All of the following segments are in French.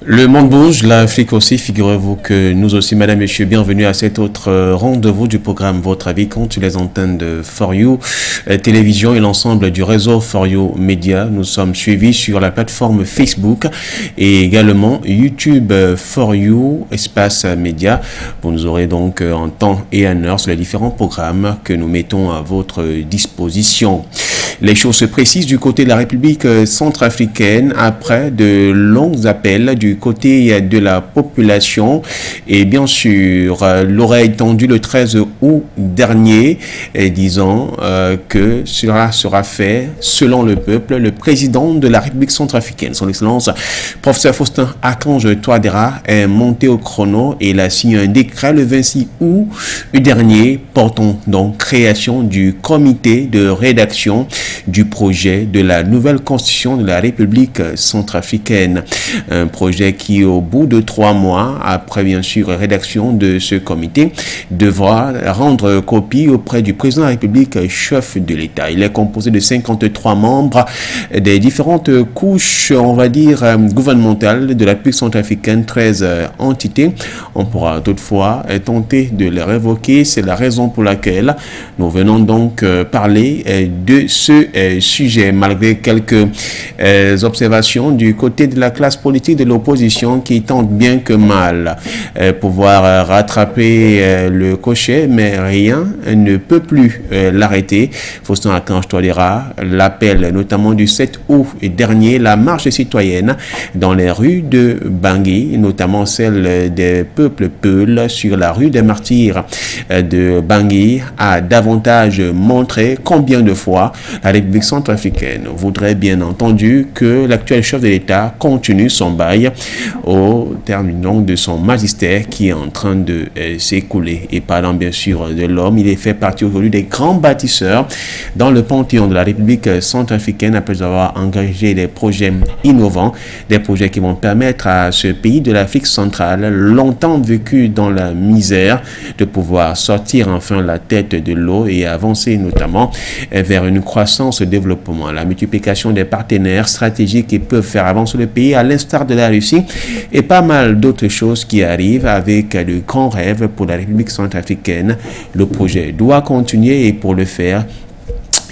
Le monde bouge, l'Afrique aussi, figurez-vous que nous aussi, madame, messieurs, bienvenue à cet autre rendez-vous du programme Votre avis compte sur les antennes de For You Télévision et l'ensemble du réseau For You Média. Nous sommes suivis sur la plateforme Facebook et également YouTube For You Espace Média. Vous nous aurez donc en temps et en heure sur les différents programmes que nous mettons à votre disposition. Les choses se précisent du côté de la République centrafricaine après de longs appels du côté de la population et bien sûr l'oreille tendue le 13 août dernier disant que cela sera fait selon le peuple. Le président de la République centrafricaine, son excellence professeur Faustin Archange Touadéra, est monté au chrono et il a signé un décret le 26 août dernier portant donc création du comité de rédaction du projet de la nouvelle constitution de la République centrafricaine. Un projet qui, au bout de 3 mois, après bien sûr rédaction de ce comité, devra rendre copie auprès du président de la République, chef de l'État. Il est composé de 53 membres des différentes couches, on va dire, gouvernementales de la République centrafricaine, 13 entités. On pourra toutefois tenter de les révoquer. C'est la raison pour laquelle nous venons donc parler de ce sujet, malgré quelques observations du côté de la classe politique de l'opposition qui tente bien que mal pouvoir rattraper le cocher, mais rien ne peut plus l'arrêter. Faustin Archange Touadéra l'appel notamment du 7 août dernier, la marche citoyenne dans les rues de Bangui, notamment celle des peuples Peuls sur la rue des Martyrs de Bangui, a davantage montré combien de fois la République centrafricaine voudrait bien entendu que l'actuel chef de l'État continue son bail au terme donc de son magistère qui est en train de s'écouler. Et parlant bien sûr de l'homme, il est fait partie aujourd'hui des grands bâtisseurs dans le panthéon de la République centrafricaine après avoir engagé des projets innovants, des projets qui vont permettre à ce pays de l'Afrique centrale, longtemps vécu dans la misère, de pouvoir sortir enfin la tête de l'eau et avancer notamment vers une croissance et développement. La multiplication des partenaires stratégiques qui peuvent faire avancer le pays à l'instar de la Russie et pas mal d'autres choses qui arrivent avec de grands rêves pour la République centrafricaine. Le projet doit continuer et pour le faire,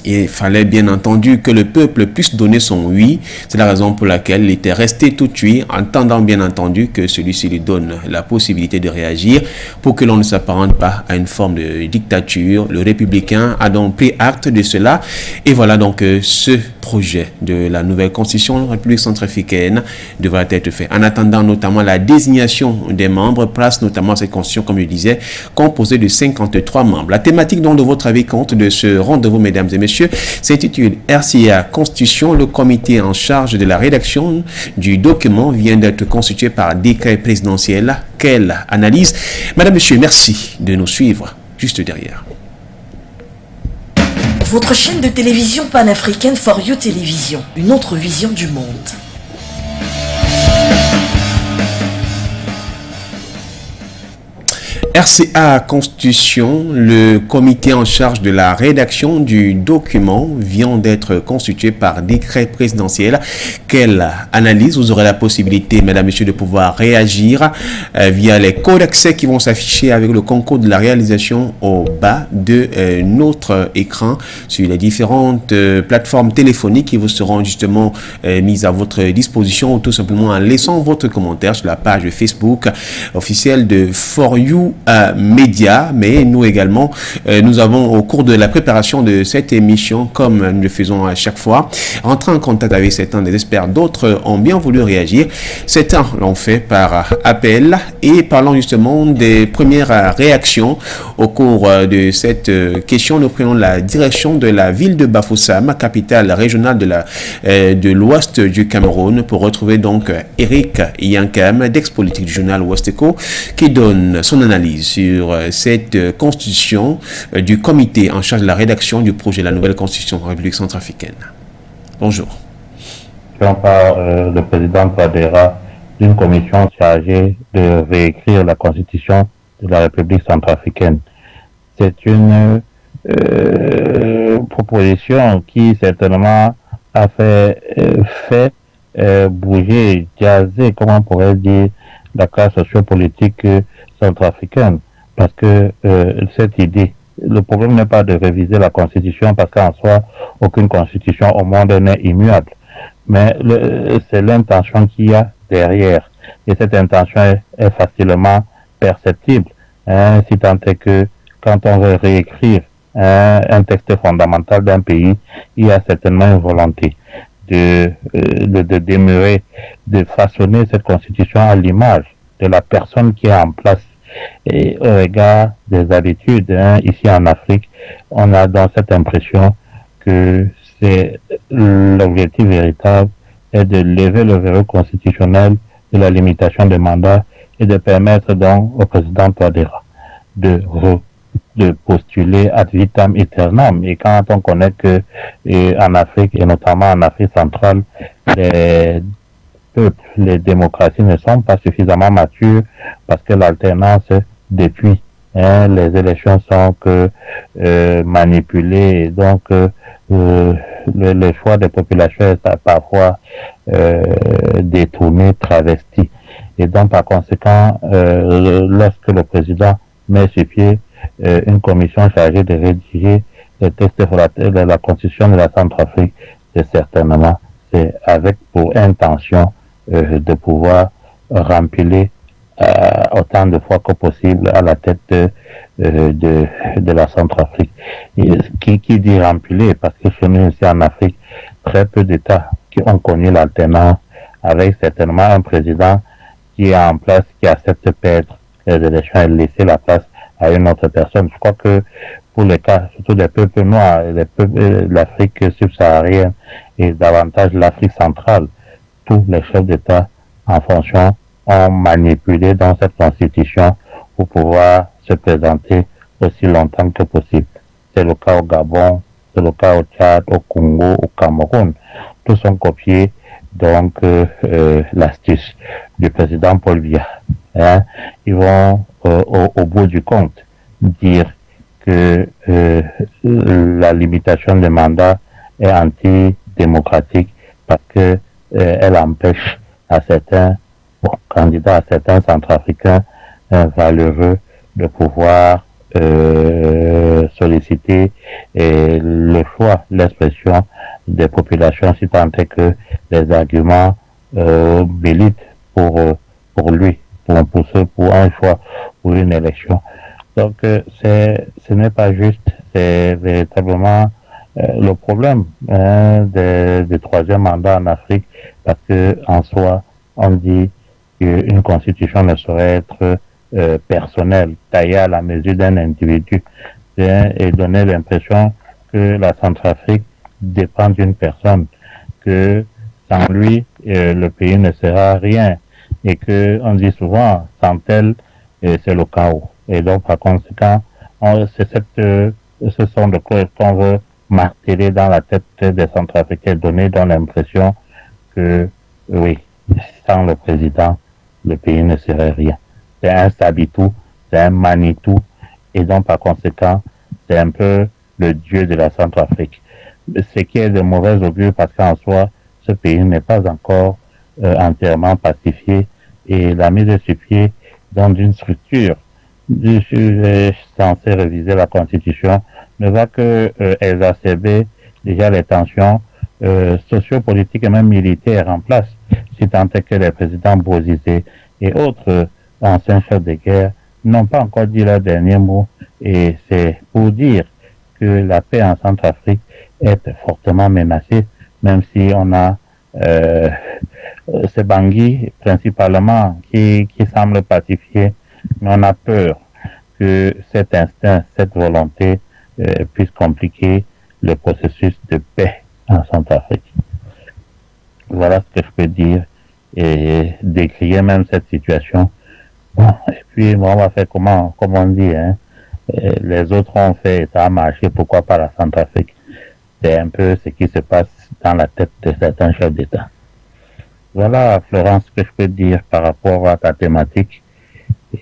il fallait bien entendu que le peuple puisse donner son oui. C'est la raison pour laquelle il était resté tout cuit, en attendant bien entendu que celui-ci lui donne la possibilité de réagir pour que l'on ne s'apparente pas à une forme de dictature. Le républicain a donc pris acte de cela. Et voilà donc ce projet de la nouvelle constitution de la République centrafricaine devra être fait. En attendant notamment la désignation des membres, place notamment à cette constitution, comme je disais, composée de 53 membres. La thématique donc de votre avis compte de ce rendez-vous, mesdames et messieurs, s'intitule RCA Constitution. Le comité en charge de la rédaction du document vient d'être constitué par décret présidentiel. Quelle analyse? Madame, monsieur, merci de nous suivre juste derrière. Votre chaîne de télévision panafricaine For You Télévision, une autre vision du monde. RCA Constitution, le comité en charge de la rédaction du document vient d'être constitué par décret présidentiel. Quelle analyse? Vous aurez la possibilité, mesdames, messieurs, de pouvoir réagir via les codes d'accès qui vont s'afficher avec le concours de la réalisation au bas de notre écran sur les différentes plateformes téléphoniques qui vous seront justement mises à votre disposition, ou tout simplement en laissant votre commentaire sur la page Facebook officielle de For You Média. Mais nous également, nous avons au cours de la préparation de cette émission, comme nous le faisons à chaque fois, rentré en contact avec certains des experts. D'autres ont bien voulu réagir. Certains l'ont fait par appel. Et parlant justement des premières réactions au cours de cette question, nous prenons la direction de la ville de Bafoussam, capitale régionale de l'ouest du Cameroun, pour retrouver donc Eric Yankam, d'Ex-Politique du journal Ouest Echo, qui donne son analyse sur cette constitution du comité en charge de la rédaction du projet de la nouvelle constitution de la République centrafricaine. Bonjour. Par le président Touadéra d'une commission chargée de réécrire la constitution de la République centrafricaine. C'est une proposition qui certainement a fait bouger, jaser, comment on pourrait dire, la classe sociopolitique centrafricaine. Parce que cette idée, le problème n'est pas de réviser la Constitution, parce qu'en soi, aucune Constitution au monde n'est immuable. Mais c'est l'intention qu'il y a derrière. Et cette intention est facilement perceptible. Hein, si tant est que quand on veut réécrire un texte fondamental d'un pays, il y a certainement une volonté de demeurer, de façonner cette constitution à l'image de la personne qui est en place. Et au regard des habitudes, ici en Afrique, on a donc cette impression que c'est l'objectif véritable est de lever le verrou constitutionnel de la limitation des mandats et de permettre donc au président Touadéra de postuler ad vitam aeternam. Et quand on connaît que en Afrique, et notamment en Afrique centrale, les peuples, les démocraties ne sont pas suffisamment matures parce que l'alternance depuis les élections sont que manipulées, et donc le choix des populations est parfois détourné, travesti. Et donc par conséquent, lorsque le président met sur pied une commission chargée de rédiger les textes de la constitution de la Centrafrique, c'est avec pour intention de pouvoir remplir autant de fois que possible à la tête de la Centrafrique. Qui dit remplir, parce que chez nous ici en Afrique, très peu d'États qui ont connu l'alternance, avec certainement un président qui est en place, qui accepte de perdre les élections et laisser la place à une autre personne. Je crois que pour les cas, surtout des peuples noirs, les peuples de l'Afrique subsaharienne et davantage l'Afrique centrale, tous les chefs d'État en fonction ont manipulé dans cette constitution pour pouvoir se présenter aussi longtemps que possible. C'est le cas au Gabon, c'est le cas au Tchad, au Congo, au Cameroun. Tous ont copié donc l'astuce du président Paul Biya. Hein. Ils vont au bout du compte dire que la limitation des mandats est antidémocratique parce que elle empêche à certains candidats, à certains centrafricains valeureux de pouvoir solliciter le choix, l'expression des populations, si tant est que les arguments militent pour lui, pour un choix, pour une élection. Donc ce n'est pas juste, c'est véritablement le problème du troisième mandat en Afrique, parce que en soi, on dit qu'une constitution ne saurait être personnelle, taillée à la mesure d'un individu, et donner l'impression que la Centrafrique dépend d'une personne, que sans lui, le pays ne sera rien, et que on dit souvent, sans elle, c'est le chaos. Et donc, par conséquent, ce sont de quoi qu'on veut marteler dans la tête des Centrafricains, donner dans l'impression que, oui, sans le président, le pays ne serait rien. C'est un Sabitou, c'est un Manitou, et donc, par conséquent, c'est un peu le dieu de la Centrafrique. Ce qui est de mauvais augure parce qu'en soi, ce pays n'est pas encore entièrement pacifié, et la mise sur pied dans une structure censée réviser la Constitution ne va que exacerber déjà les tensions sociopolitiques et même militaires en place, si tant est que les présidents Bozizé et autres anciens chefs de guerre n'ont pas encore dit leur dernier mot, et c'est pour dire que la paix en Centrafrique est fortement menacée, même si on a ces Bangui principalement qui semblent pacifier, mais on a peur que cet instinct, cette volonté puisse compliquer le processus de paix en Centrafrique. Voilà ce que je peux dire et décrire même cette situation. Bon, et puis on va faire comme on dit, hein. Les autres ont fait et ça a marché, pourquoi pas la Centrafrique? C'est un peu ce qui se passe dans la tête de certains chefs d'État. Voilà, Florence, ce que je peux dire par rapport à ta thématique.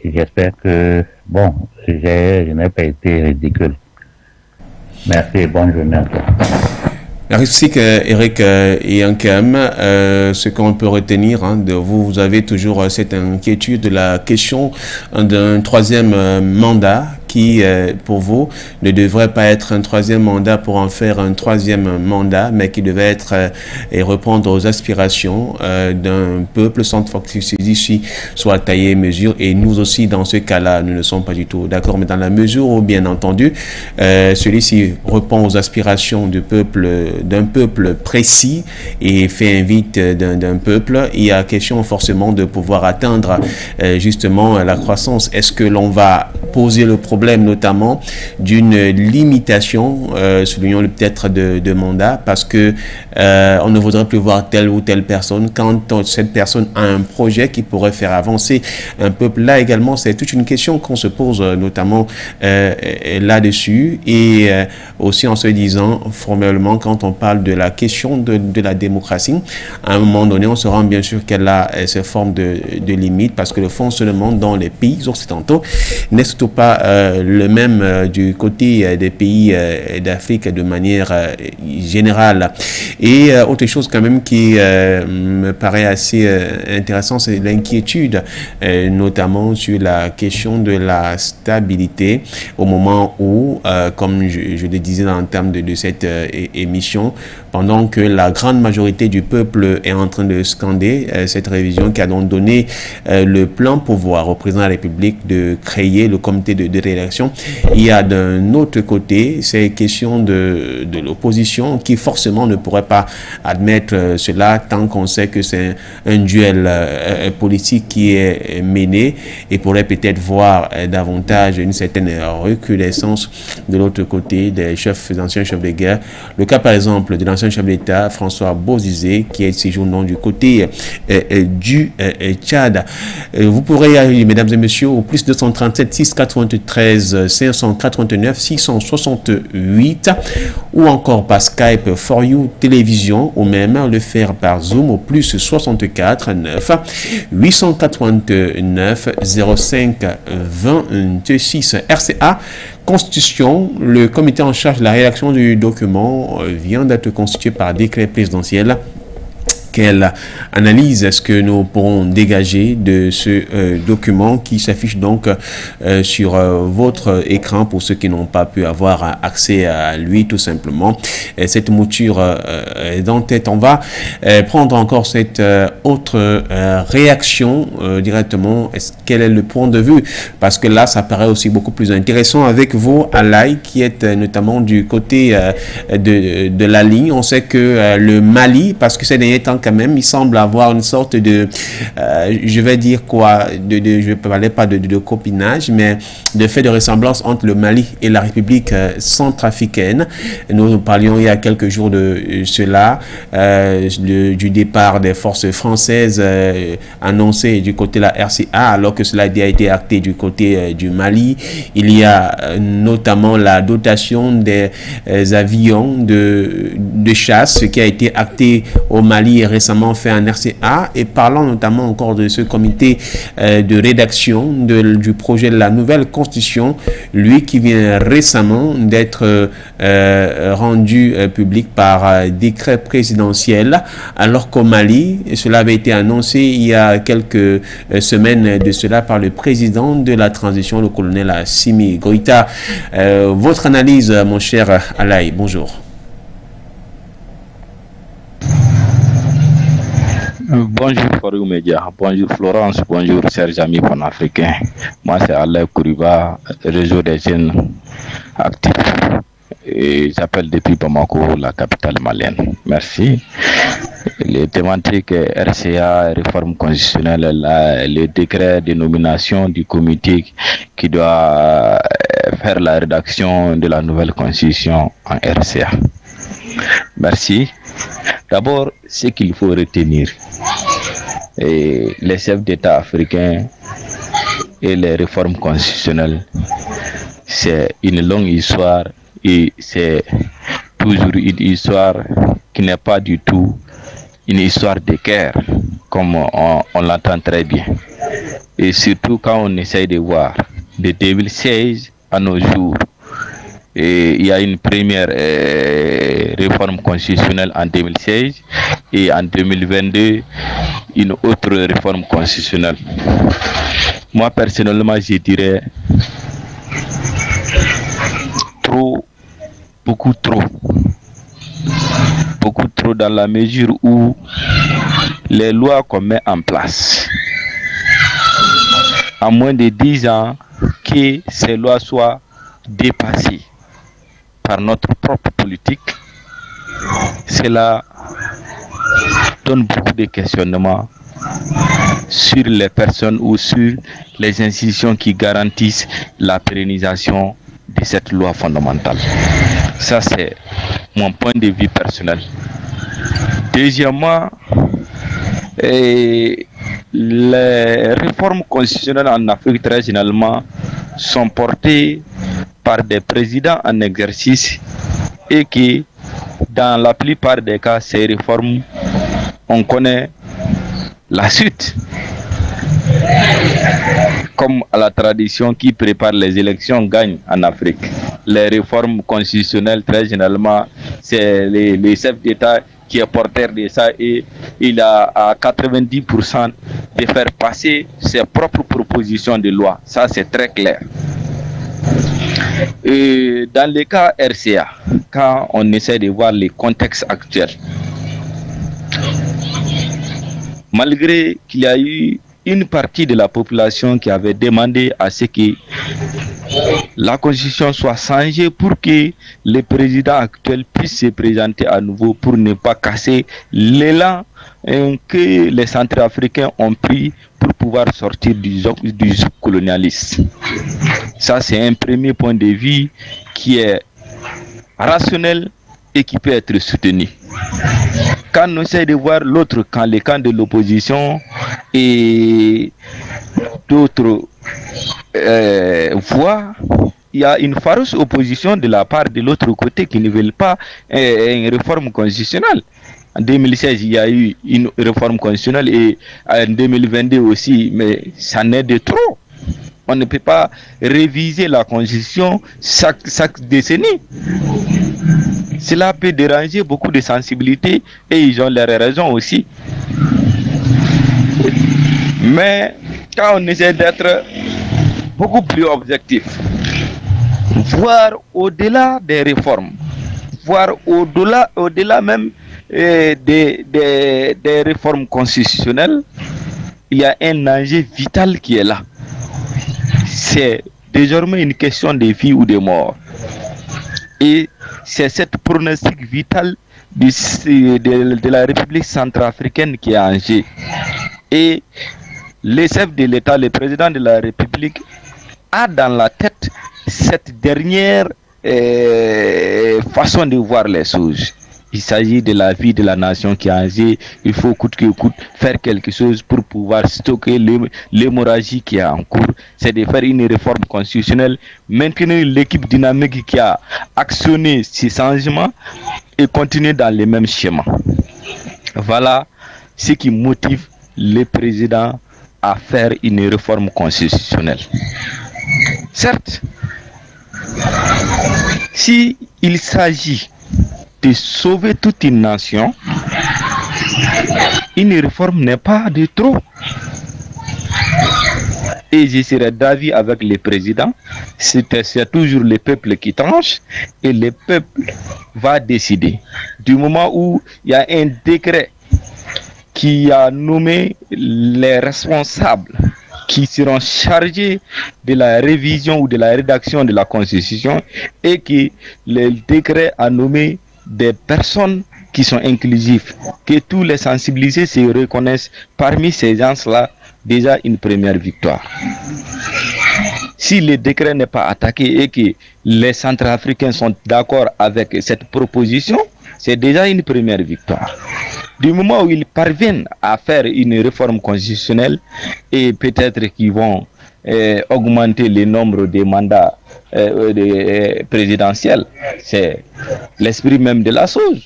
J'espère que, bon, je n'ai pas été ridicule. Merci et bonne journée à toi. Merci Eric Yankem. Ce qu'on peut retenir de vous, vous avez toujours cette inquiétude de la question d'un troisième mandat qui, pour vous, ne devrait pas être un troisième mandat pour en faire un troisième mandat, mais qui devait être et répondre aux aspirations d'un peuple sans que celui-ci soit taillé mesure. Et nous aussi, dans ce cas-là, nous ne sommes pas du tout d'accord. Mais dans la mesure où, bien entendu, celui-ci répond aux aspirations du peuple, d'un peuple précis et fait invite d'un peuple, il y a question forcément de pouvoir atteindre justement la croissance. Est-ce que l'on va poser le problème notamment d'une limitation, soulignons peut-être de mandat, parce que on ne voudrait plus voir telle ou telle personne quand cette personne a un projet qui pourrait faire avancer un peuple. Là également, c'est toute une question qu'on se pose notamment là-dessus, et aussi en se disant formellement, quand on parle de la question de la démocratie, à un moment donné, on se rend bien sûr qu'elle a ces formes de limites, parce que le fonctionnement dans les pays occidentaux n'est surtout pas le même du côté des pays d'Afrique de manière générale. Et autre chose quand même qui me paraît assez intéressant, c'est l'inquiétude, notamment sur la question de la stabilité au moment où, comme je le disais en termes de cette émission, pendant que la grande majorité du peuple est en train de scander cette révision qui a donc donné le plein pouvoir au président de la République de créer le comité de rédaction, il y a d'un autre côté ces questions de l'opposition qui forcément ne pourrait pas admettre cela tant qu'on sait que c'est un duel politique qui est mené, et pourrait peut-être voir davantage une certaine recrudescence de l'autre côté des anciens chefs de guerre. Le cas par exemple de l'ancien chef d'État François Bozizé qui est séjournant du côté du Tchad. Vous pourrez, mesdames et messieurs, au plus 237 693 589 668 ou encore par Skype For You Télévision, ou même le faire par Zoom au plus 64 9 889 05 26. RCA Constitution, le comité en charge de la rédaction du document vient d'être constitué par décret présidentiel. Quelle analyse est-ce que nous pourrons dégager de ce document qui s'affiche donc sur votre écran pour ceux qui n'ont pas pu avoir accès à lui tout simplement. Cette mouture d'en tête, on va prendre encore cette autre réaction directement. Quel est le point de vue? Parce que là, ça paraît aussi beaucoup plus intéressant avec vous, Alaï, qui est notamment du côté de la ligne. On sait que le Mali, parce que ces derniers temps, quand même, il semble avoir une sorte de, je vais dire quoi, je ne parlais pas de copinage, mais de fait de ressemblance entre le Mali et la République centrafricaine. Nous parlions il y a quelques jours de cela, du départ des forces françaises annoncées du côté de la RCA, alors que cela a été acté du côté du Mali. Il y a notamment la dotation des avions de chasse qui a été acté au Mali et récemment fait en RCA, et parlant notamment encore de ce comité de rédaction du projet de la nouvelle constitution, lui qui vient récemment d'être rendu public par décret présidentiel, alors qu'au Mali, cela avait été annoncé il y a quelques semaines de cela par le président de la transition, le colonel Assimi Goïta. Votre analyse, mon cher Alaï, bonjour. Bonjour Foryu Média, bonjour Florence, bonjour chers amis panafricains. Moi c'est Alain Kouriba, réseau des jeunes actifs. Et j'appelle depuis Bamako, la capitale malienne. Merci. Les thématiques RCA, réforme constitutionnelle, le décret de nomination du comité qui doit faire la rédaction de la nouvelle constitution en RCA. Merci. D'abord, ce qu'il faut retenir, les chefs d'État africains et les réformes constitutionnelles, c'est une longue histoire et c'est toujours une histoire qui n'est pas du tout une histoire de guerre, comme on l'entend très bien. Et surtout quand on essaye de voir de 2016 à nos jours, Et il y a une première réforme constitutionnelle en 2016 et en 2022 une autre réforme constitutionnelle. Moi personnellement je dirais trop, beaucoup trop dans la mesure où les lois qu'on met en place en moins de 10 ans que ces lois soient dépassées par notre propre politique, cela donne beaucoup de questionnements sur les personnes ou sur les institutions qui garantissent la pérennisation de cette loi fondamentale. Ça, c'est mon point de vue personnel. Deuxièmement, les réformes constitutionnelles en Afrique très généralement sont portées par des présidents en exercice et que dans la plupart des cas, ces réformes, on connaît la suite. Comme à la tradition, qui prépare les élections gagne en Afrique. Les réformes constitutionnelles, très généralement, c'est les chefs d'État qui est porteur de ça et il a à 90% de faire passer ses propres propositions de loi. Ça, c'est très clair. Et dans le cas RCA, quand on essaie de voir les contextes actuels, malgré qu'il y a eu une partie de la population qui avait demandé à ce que la constitution soit changée pour que le président actuel puisse se présenter à nouveau pour ne pas casser l'élan que les Centrafricains ont pris pour pouvoir sortir du colonialisme. Ça, c'est un premier point de vue qui est rationnel et qui peut être soutenu. Quand on essaie de voir l'autre camp, les camps de l'opposition et d'autres voix, il y a une farouche opposition de la part de l'autre côté qui ne veulent pas une réforme constitutionnelle. En 2016, il y a eu une réforme constitutionnelle et en 2022 aussi, mais ça n'est de trop. On ne peut pas réviser la constitution chaque décennie. Cela peut déranger beaucoup de sensibilités et ils ont leurs raisons aussi. Mais quand on essaie d'être beaucoup plus objectif, voir au-delà des réformes, voir au-delà même des réformes constitutionnelles, il y a un enjeu vital qui est là. C'est désormais une question de vie ou de mort. Et c'est cette pronostic vital de la République centrafricaine qui est en jeu. Et le chef de l'État, le président de la République, a dans la tête cette dernière façon de voir les choses. Il s'agit de la vie de la nation qui est en jeu. Il faut coûte que coûte faire quelque chose pour pouvoir stocker l'hémorragie qui est en cours. C'est de faire une réforme constitutionnelle, maintenir l'équipe dynamique qui a actionné ces changements et continuer dans les mêmes schémas. Voilà ce qui motive le président à faire une réforme constitutionnelle. Certes, si il s'agit de sauver toute une nation, une réforme n'est pas de trop. Et je serai d'avis avec le président, c'est toujours le peuple qui tranche et le peuple va décider. Du moment où il y a un décret qui a nommé les responsables qui seront chargés de la révision ou de la rédaction de la Constitution et que le décret a nommé des personnes qui sont inclusives, que tous les sensibilisés se reconnaissent parmi ces gens-là, déjà une première victoire. Si le décret n'est pas attaqué et que les Centrafricains sont d'accord avec cette proposition, c'est déjà une première victoire. Du moment où ils parviennent à faire une réforme constitutionnelle et peut-être qu'ils vont augmenter le nombre de mandats présidentiels, c'est l'esprit même de la chose.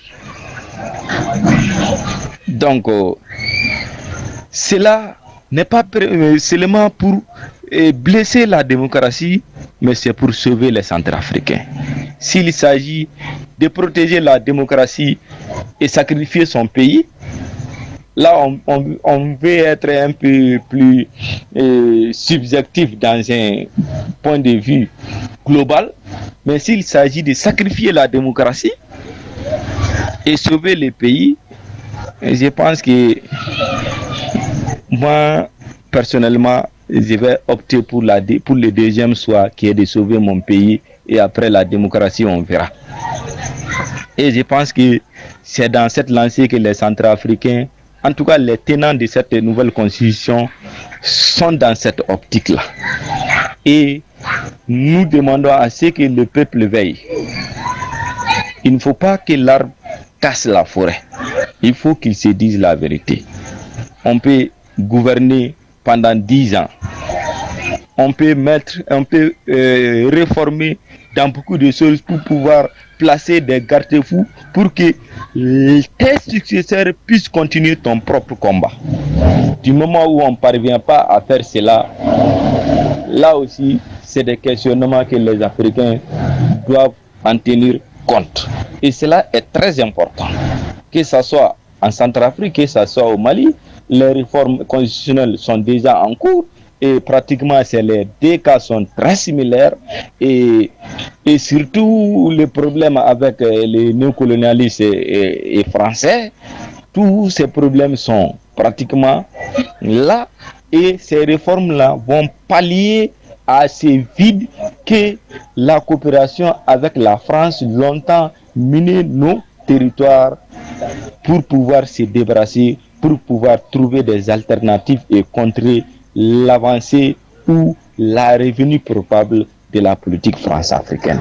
Donc, cela n'est pas seulement pour blesser la démocratie, mais c'est pour sauver les Centrafricains. s'il s'agit de protéger la démocratie et sacrifier son pays, là on veut être un peu plus subjectif dans un point de vue global, mais s'il s'agit de sacrifier la démocratie et sauver le pays, je pense que moi, personnellement, je vais opter pour le deuxième choix, qui est de sauver mon pays, et après la démocratie, on verra. Et je pense que c'est dans cette lancée que les Centrafricains, en tout cas les tenants de cette nouvelle constitution, sont dans cette optique-là. Et nous demandons à ce que le peuple veille. Il ne faut pas que l'arbre casse la forêt. Il faut qu'ils se disent la vérité. On peut gouverner pendant 10 ans. On peut réformer dans beaucoup de choses pour pouvoir placer des garde-fous pour que tes successeurs puissent continuer ton propre combat. Du moment où on ne parvient pas à faire cela, là aussi, c'est des questionnements que les Africains doivent en tenir compte. Et cela est très important. Que ce soit en Centrafrique, que ce soit au Mali, les réformes constitutionnelles sont déjà en cours et pratiquement les deux cas sont très similaires et surtout les problèmes avec les néocolonialistes et français, tous ces problèmes sont pratiquement là et ces réformes-là vont pallier à ces vides que la coopération avec la France longtemps miné nos territoires pour pouvoir se débarrasser, pour pouvoir trouver des alternatives et contrer l'avancée ou la revenue probable de la politique france-africaine.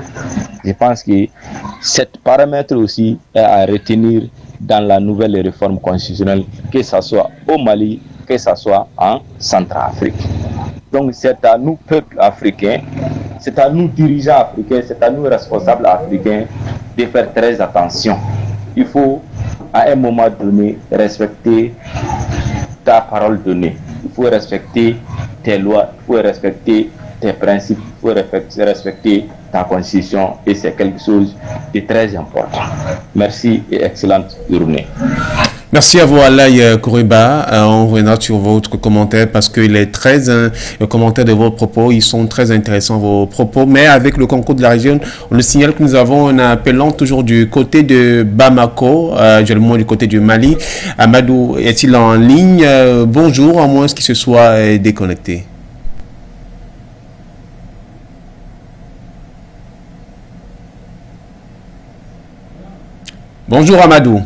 Je pense que cet paramètre aussi est à retenir dans la nouvelle réforme constitutionnelle, que ce soit au Mali, que ce soit en Centrafrique. Donc c'est à nous, peuple africain, c'est à nous, dirigeants africains, c'est à nous, responsables africains, de faire très attention. Il faut, à un moment donné, respecter ta parole donnée. Il faut respecter tes lois, il faut respecter tes principes, il faut respecter ta constitution et c'est quelque chose de très important. Merci et excellente journée. Merci à vous, Alaï Kouriba. On reviendra sur votre commentaire parce que les commentaires de vos propos, ils sont très intéressants, vos propos. Mais avec le concours de la région, on le signale que nous avons un appelant toujours du côté de Bamako, également du côté du Mali. Amadou est-il en ligne? Bonjour, à moins qu'il se soit déconnecté. Bonjour, Amadou.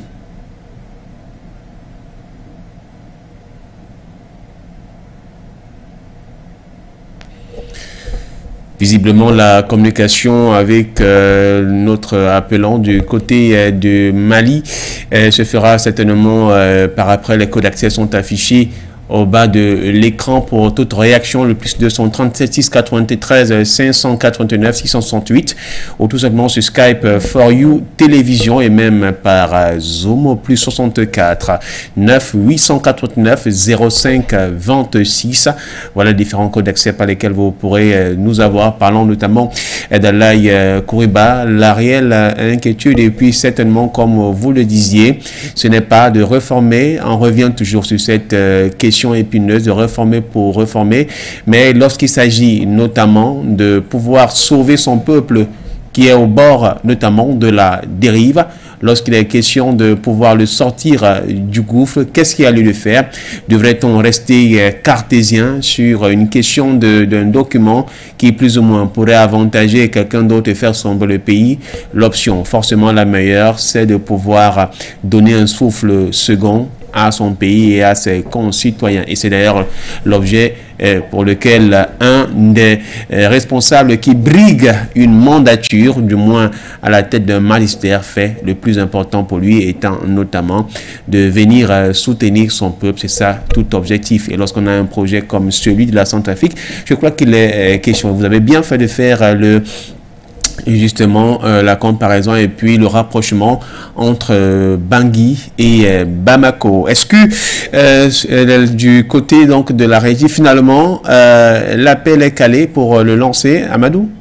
Visiblement, la communication avec notre appelant du côté de Mali se fera certainement par après. Les codes d'accès sont affichés au bas de l'écran pour toute réaction, le plus 237 693 589 668 ou tout simplement sur Skype For You Télévision et même par Zoom au plus 64 9 889 05 26. Voilà différents codes d'accès par lesquels vous pourrez nous avoir. Parlons notamment d'Alaï Kouriba. La réelle inquiétude et puis certainement, comme vous le disiez, ce n'est pas de réformer. On revient toujours sur cette question épineuse de réformer pour réformer, mais lorsqu'il s'agit notamment de pouvoir sauver son peuple qui est au bord notamment de la dérive, lorsqu'il est question de pouvoir le sortir du gouffre, qu'est-ce qu'il y a lieu de faire? Devrait-on rester cartésien sur une question d'un document qui plus ou moins pourrait avantager quelqu'un d'autre et faire sombrer le pays? L'option forcément la meilleure, c'est de pouvoir donner un souffle second à son pays et à ses concitoyens. Et c'est d'ailleurs l'objet pour lequel un des responsables qui brigue une mandature, du moins à la tête d'un magistère, fait le plus important pour lui étant notamment de venir soutenir son peuple. C'est ça tout objectif. Et lorsqu'on a un projet comme celui de la Centrafrique, je crois qu'il est question. Vous avez bien fait de faire justement la comparaison et puis le rapprochement entre Bangui et Bamako. Est-ce que du côté donc de la régie, finalement l'appel est calé pour le lancer, Amadou?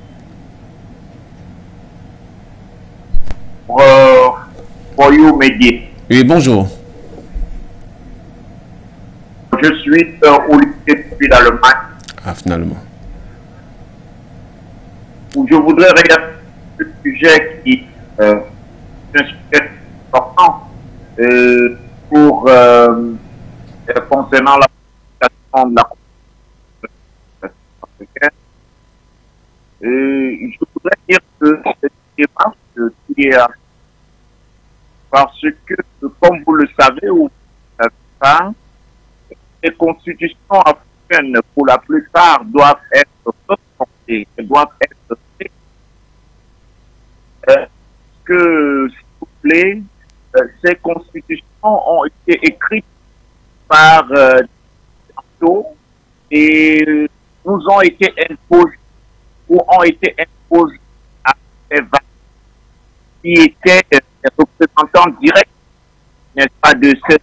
For You Media. Oui, bonjour. Je suis Olivier depuis l'Allemagne. Ah, finalement. Où je voudrais regarder ce sujet qui est un sujet important pour concernant la participation de la Constitution africaine. Je voudrais dire que cette démarche qui est parce que, comme vous le savez ou vous ne savez pas, les constitutions africaines, pour la plupart, doivent être respectées, doivent être que, s'il vous plaît, ces constitutions ont été écrites par et nous ont été imposées ou ont été imposées à des qui étaient des représentants directs, n'est-ce pas, de ces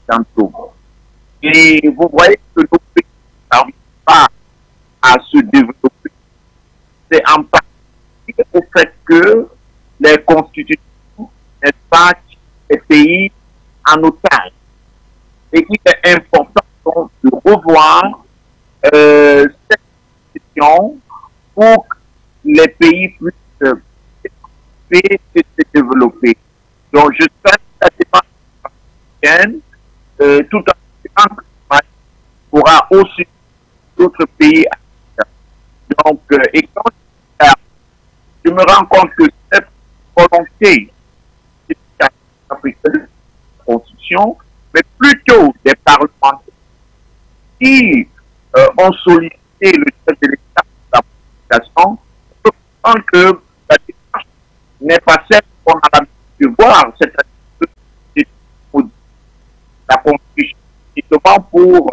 occidentaux. Et vous voyez que nos pays n'arrivent pas à se développer. C'est en partie au fait que les constitutions, n'est-ce pas, les pays en otage. Et il est important donc, de revoir cette constitution pour que les pays puissent se développer. Donc, je souhaite que la démarche africaine, tout en pourra aussi d'autres pays. Donc, et quand je me rends compte que cette volonté de la Constitution, mais plutôt des parlementaires qui ont sollicité le chef de l'État pour la modification, je pense que la démarche n'est pas celle qu'on a l'habitude de voir, c'est-à-dire que la Constitution, justement pour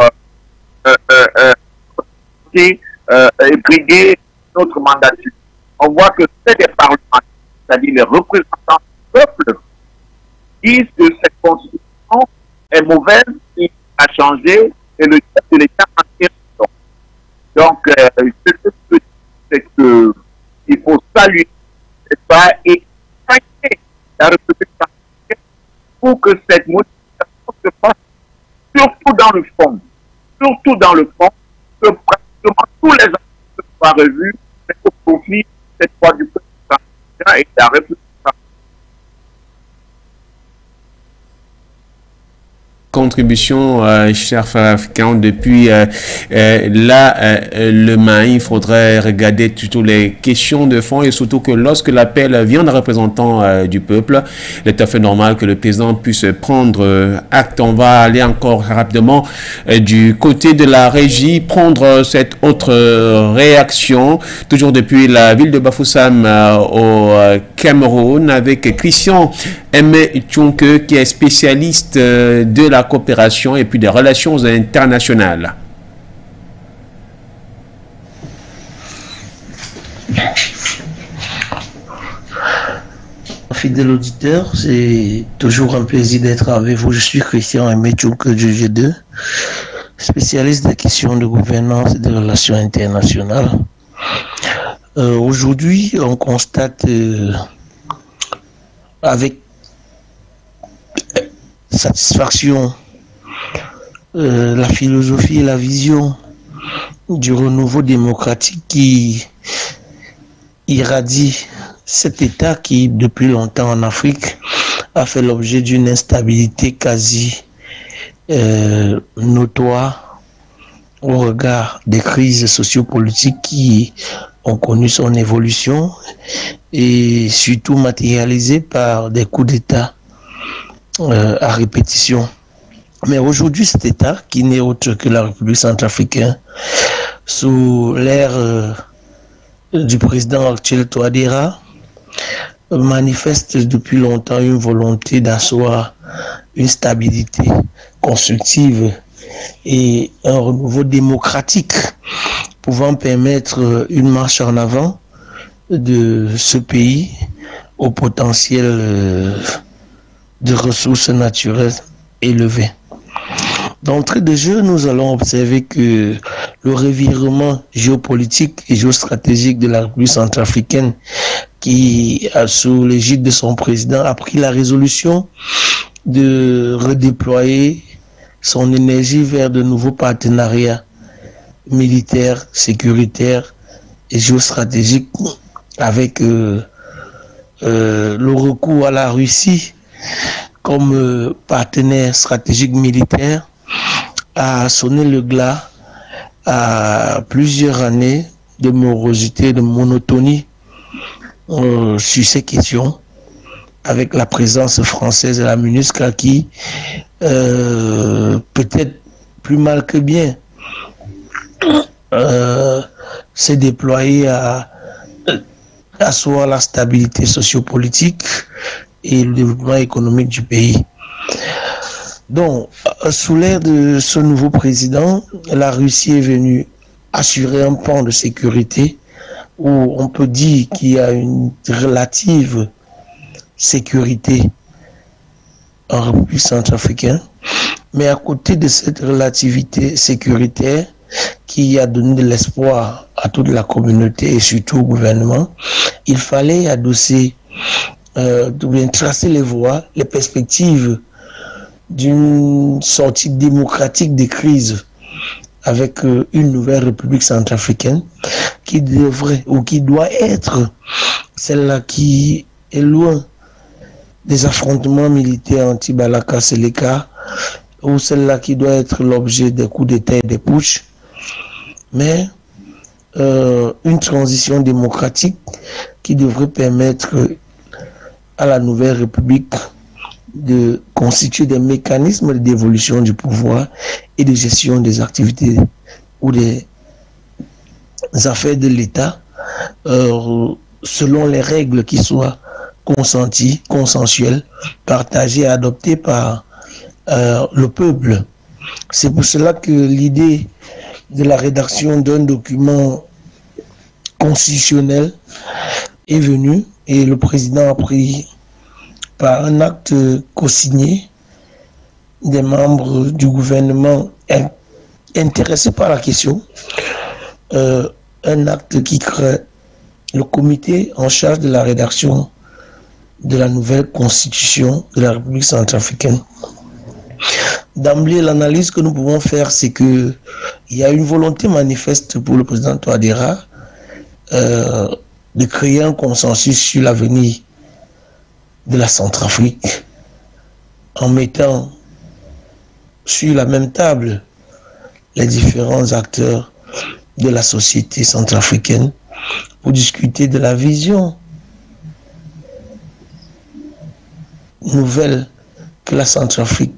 briguer notre mandature. On voit que c'est des parlementaires, c'est-à-dire les représentants du peuple, disent que cette Constitution est mauvaise, il a changé, et le chef de l'État en tire. Donc, ce que je peux dire, c'est qu'il faut saluer, n'est-ce pas, et saluer la République africaine pour que cette modification se fasse surtout dans le fond. Surtout dans le fond, que pratiquement tous les actes soient revus, mais au profit cette fois du peuple africain et de la République. Contribution, cher frère africain, depuis le Mali, il faudrait regarder plutôt les questions de fond et surtout que lorsque l'appel vient d'un représentant du peuple, il est tout à fait normal que le président puisse prendre acte. On va aller encore rapidement du côté de la régie, prendre cette autre réaction, toujours depuis la ville de Bafoussam au Cameroun, avec Christian Aimé Tchonke, qui est spécialiste de la coopération et puis des relations internationales. Fidèle auditeur, c'est toujours un plaisir d'être avec vous. Je suis Christian Aimé Tchonke de G2, spécialiste des questions de gouvernance et de relations internationales. Aujourd'hui, on constate avec satisfaction la philosophie et la vision du renouveau démocratique qui irradie cet État qui, depuis longtemps en Afrique, a fait l'objet d'une instabilité quasi notoire au regard des crises sociopolitiques qui ont connu son évolution et surtout matérialisées par des coups d'État à répétition. Mais aujourd'hui, cet État, qui n'est autre que la République centrafricaine, sous l'ère du président actuel Touadéra, manifeste depuis longtemps une volonté d'asseoir une stabilité constructive et un renouveau démocratique pouvant permettre une marche en avant de ce pays au potentiel de ressources naturelles élevées. D'entrée de jeu, nous allons observer que le revirement géopolitique et géostratégique de la République centrafricaine qui, sous l'égide de son président, a pris la résolution de redéployer son énergie vers de nouveaux partenariats militaires, sécuritaires et géostratégiques avec le recours à la Russie comme partenaire stratégique militaire a sonné le glas à plusieurs années de morosité, de monotonie sur ces questions, avec la présence française de la MINUSCA qui, peut-être plus mal que bien, s'est déployée à asseoir la stabilité sociopolitique et le développement économique du pays. Donc, sous l'ère de ce nouveau président, la Russie est venue assurer un pan de sécurité où on peut dire qu'il y a une relative sécurité en République centrafricaine, mais à côté de cette relativité sécuritaire qui a donné de l'espoir à toute la communauté et surtout au gouvernement, il fallait adosser, tracer les voies, les perspectives d'une sortie démocratique des crises avec une nouvelle République centrafricaine qui devrait ou qui doit être celle-là qui est loin des affrontements militaires anti-Balaka Seleka, ou celle-là qui doit être l'objet des coups d'État et des putschs, mais une transition démocratique qui devrait permettre à la nouvelle République de constituer des mécanismes d'évolution du pouvoir et de gestion des activités ou des affaires de l'État selon les règles qui soient consenties, consensuelles, partagées et adoptées par le peuple. C'est pour cela que l'idée de la rédaction d'un document constitutionnel est venue et le président a pris par un acte co-signé des membres du gouvernement intéressés par la question, un acte qui crée le comité en charge de la rédaction de la nouvelle constitution de la République centrafricaine. D'emblée, l'analyse que nous pouvons faire, c'est qu'il y a une volonté manifeste pour le président Touadéra de créer un consensus sur l'avenir de la Centrafrique en mettant sur la même table les différents acteurs de la société centrafricaine pour discuter de la vision nouvelle que la Centrafrique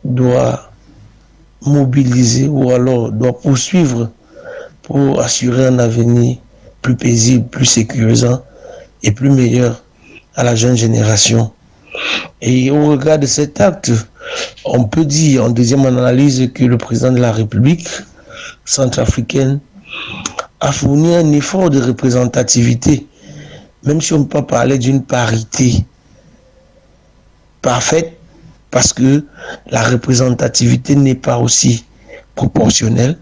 doit mobiliser ou alors doit poursuivre pour assurer un avenir plus paisible, plus sécurisant et plus meilleur à la jeune génération. Et au regard de cet acte, on peut dire en deuxième analyse que le président de la République centrafricaine a fourni un effort de représentativité, même si on ne peut pas parler d'une parité parfaite, parce que la représentativité n'est pas aussi proportionnelle,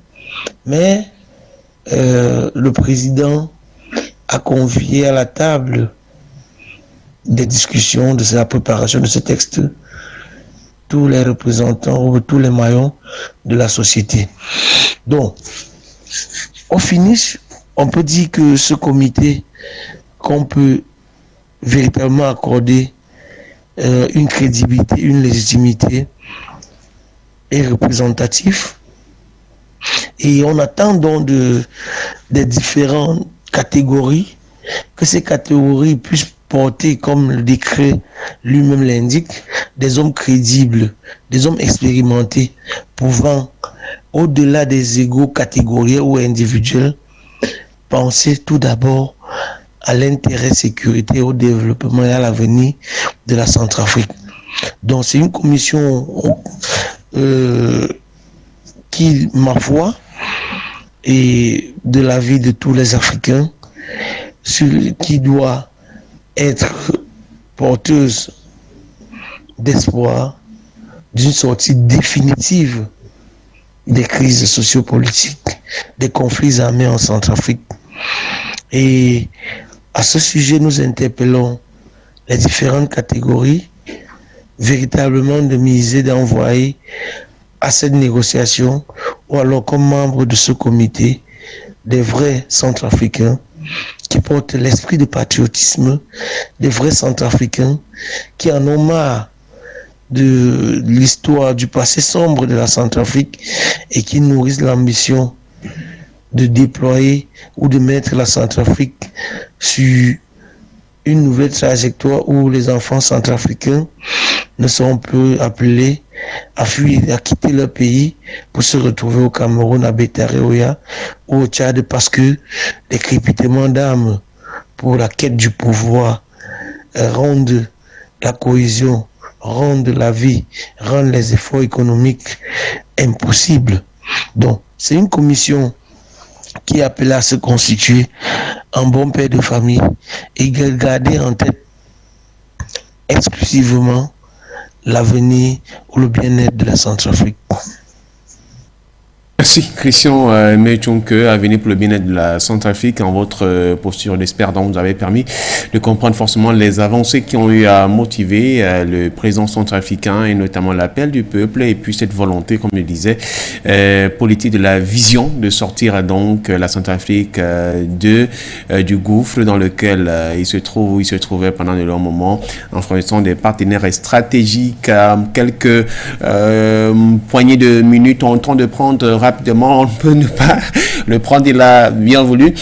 mais le président a convié à la table des discussions, de la préparation de ce texte, tous les représentants ou tous les maillons de la société. Donc, au finish, on peut dire que ce comité, qu'on peut véritablement accorder une crédibilité, une légitimité, est représentatif. Et on attend donc des différentes catégories, que ces catégories puissent porter, comme le décret lui-même l'indique, des hommes crédibles, des hommes expérimentés, pouvant, au-delà des égos catégoriels ou individuels, penser tout d'abord à l'intérêt sécurité, au développement et à l'avenir de la Centrafrique. Donc c'est une commission qui, ma foi, et de l'avis de tous les Africains, qui doit être porteuse d'espoir d'une sortie définitive des crises sociopolitiques, des conflits armés en Centrafrique, et À ce sujet, nous interpellons les différentes catégories véritablement de miser, d'envoyer à cette négociation ou alors comme membre de ce comité des vrais Centrafricains qui portent l'esprit de patriotisme, des vrais Centrafricains qui en ont marre de l'histoire du passé sombre de la Centrafrique et qui nourrissent l'ambition de déployer ou de mettre la Centrafrique sur une nouvelle trajectoire où les enfants centrafricains ne seront plus appelés à fuir, à quitter leur pays pour se retrouver au Cameroun, à Betaréoya ou au Tchad parce que les crépitements d'armes pour la quête du pouvoir rendent la cohésion, rendent la vie, rendent les efforts économiques impossibles. Donc, c'est une commission qui appelle à se constituer en bon père de famille et garder en tête exclusivement l'avenir ou le bien-être de la Centrafrique. Merci Christian Mechonke, Avenir pour le bien-être de la Centrafrique. En votre posture d'expert, donc vous avez permis de comprendre forcément les avancées qui ont eu à motiver le président centrafricain et notamment l'appel du peuple et puis cette volonté, comme je le disais, politique de la vision de sortir donc la Centrafrique du gouffre dans lequel il se trouvait pendant de longs moments en fournissant des partenaires stratégiques. Quelques poignées de minutes en train de prendre rapidement, on ne peut ne pas le prendre. Il a bien voulu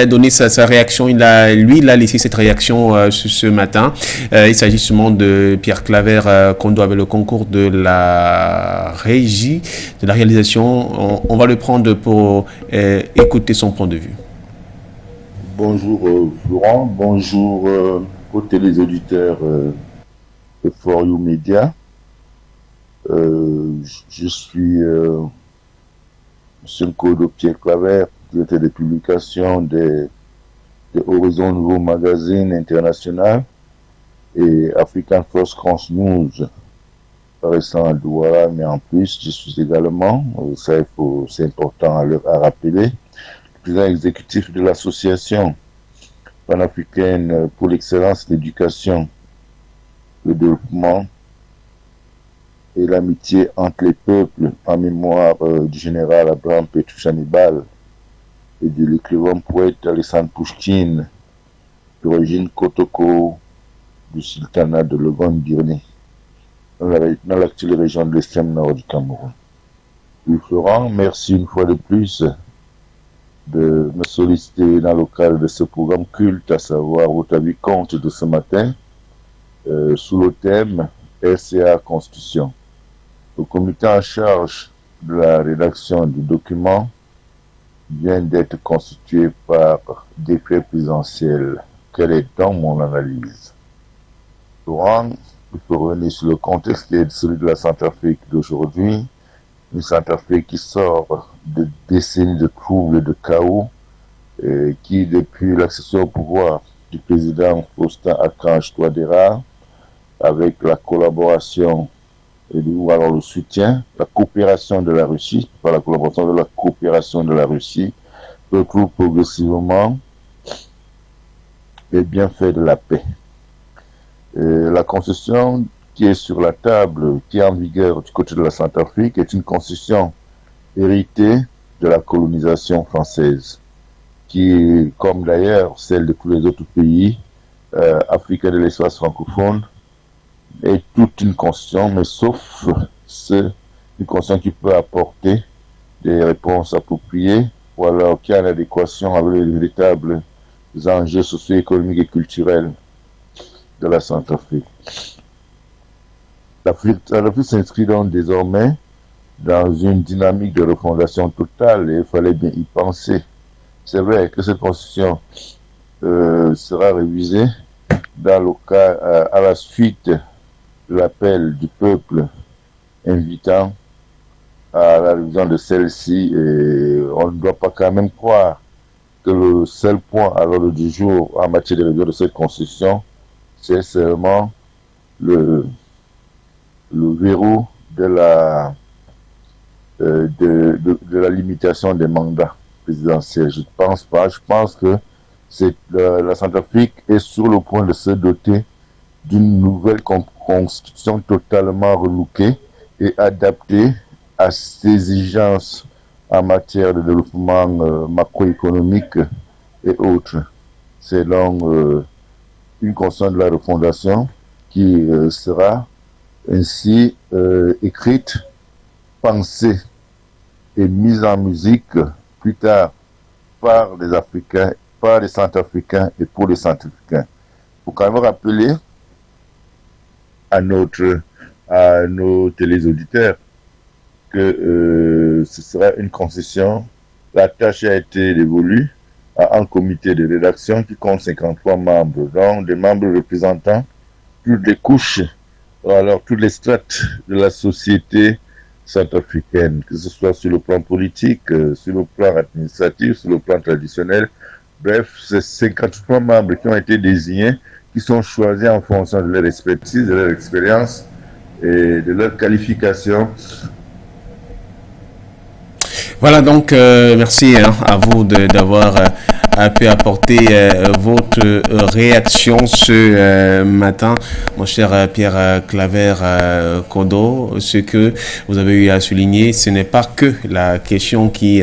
donner sa réaction. Il a laissé cette réaction ce matin. Il s'agit justement de Pierre Claver Kondo avec le concours de la régie, de la réalisation. On va le prendre pour écouter son point de vue. Bonjour Florent, bonjour aux téléauditeurs de For You Media. Je suis M. Kodo Pierre Claver, directeur de publication de Horizon Nouveau Magazine International et African First Cross News, paraissant à Douala, mais en plus, je suis également, c'est important à rappeler, président exécutif de l'association panafricaine pour l'excellence, l'éducation, le développement et l'amitié entre les peuples en mémoire du général Abraham Petrus Hannibal et de l'écrivain poète Alexandre Pouchkine, d'origine Kotoko du sultanat de Logon-Birné, dans l'actuelle région de l'extrême nord du Cameroun. Oui, Florent, merci une fois de plus de me solliciter dans le cadre de ce programme culte, à savoir votre avis compte de ce matin, sous le thème RCA Constitution. Le comité en charge de la rédaction du document vient d'être constitué par décret présidentiel. Quelle est donc mon analyse? Laurent, il faut revenir sur le contexte qui est celui de la Centrafrique d'aujourd'hui. Une Centrafrique qui sort de décennies de troubles et de chaos, qui, depuis l'accession au pouvoir du président Faustin Archange Touadéra, avec la collaboration ou alors le soutien, la coopération de la Russie, par la collaboration de la coopération de la Russie, retrouve progressivement les bienfaits de la paix. La constitution qui est sur la table, qui est en vigueur du côté de la Centrafrique, est une constitution héritée de la colonisation française, qui, comme d'ailleurs celle de tous les autres pays africains de l'espace francophone, est toute une constitution, mais sauf une constitution qui peut apporter des réponses appropriées, ou alors qui est en adéquation avec les véritables enjeux socio-économiques et culturels de la Centrafrique. L'Afrique s'inscrit donc désormais dans une dynamique de refondation totale et il fallait bien y penser. C'est vrai que cette constitution sera révisée dans le cas à la suite de l'appel du peuple invitant à la révision de celle-ci, et on ne doit pas quand même croire que le seul point à l'ordre du jour en matière de révision de cette constitution, c'est seulement le verrou de la limitation des mandats présidentiels. Je ne pense pas. Je pense que La Centrafrique est sur le point de se doter d'une nouvelle constitution totalement relookée et adaptée à ses exigences en matière de développement macroéconomique et autres. C'est donc une constitution de la refondation qui sera ainsi écrite, pensée et mise en musique plus tard par les Africains, par les Centrafricains et pour les Centrafricains. Il faut quand même rappeler à nos téléauditeurs que ce sera une concession. La tâche a été dévolue à un comité de rédaction qui compte 53 membres, donc des membres représentant toutes les couches, alors toutes les strates de la société centrafricaine, que ce soit sur le plan politique, sur le plan administratif, sur le plan traditionnel. Bref, c'est 53 membres qui ont été désignés, qui sont choisis en fonction de leur expertise, de leur expérience et de leur qualification. Voilà, donc merci à vous d'avoir pu apporter votre réaction ce matin, mon cher Pierre Claver Kodo. Ce que vous avez eu à souligner, ce n'est pas que la question qui